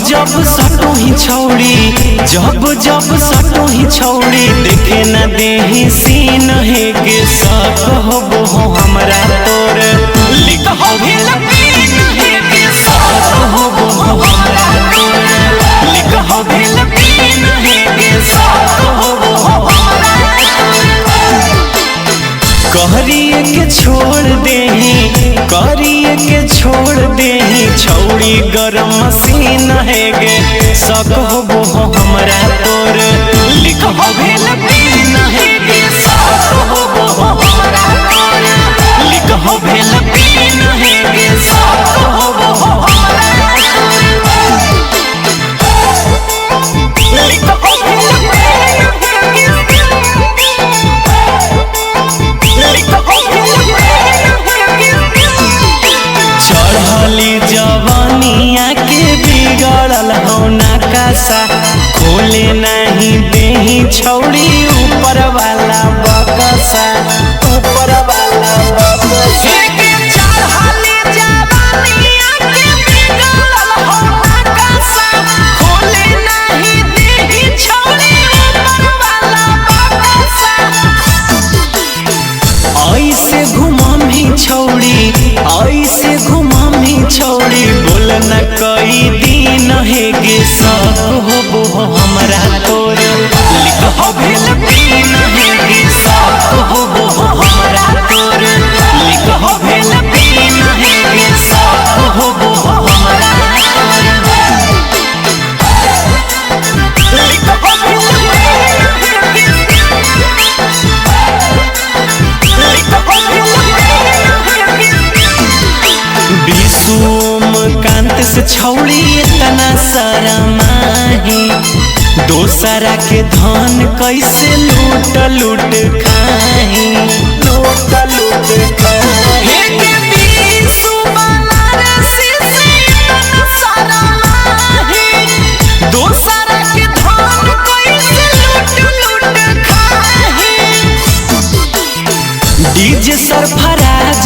जब सटो ही छौड़ी जब सटो ही छौड़ी देखे न देही सीन है के साथ होबो हमरा तोर लिख हो भेल पीन है के साथ होबो हमरा तोर लिख हो भेल पीन है के साथ होबो हमरा कहरिए के छोड़ देही छौड़ी गरम मशीन है गे सक होबो हमरा तोर लिख हो भेल पीन है गे सक होबो हमरा तोर लिख हो भेल पीन है गे सक होबो हमरा लिख हो भेल चढ़ली जवानिया के बिगड़ल हो नकाशा खोले नहीं देही छौड़ी ऊपर वाला बकसा ऊपर वाला बकसा चढ़ली जवानिया के बिगड़ल हो नकाशा खोले नहीं देही छौड़ी ऊपर वाला बकसा ऐसे घुमामी छौड़ी बोल न कई दिन है गे सक होबो हमरा तोर लिख हो भेल पीन है गे सक होबो हमरा तोर लिख हो भेल पीन है गे सक होबो हमरा लिख हो कांत से छौड़ी इतना शरमाही दोसरा के धन कैसे लूट खाही दोसरा के धन कैसे लूट खाही डीजे सरफराज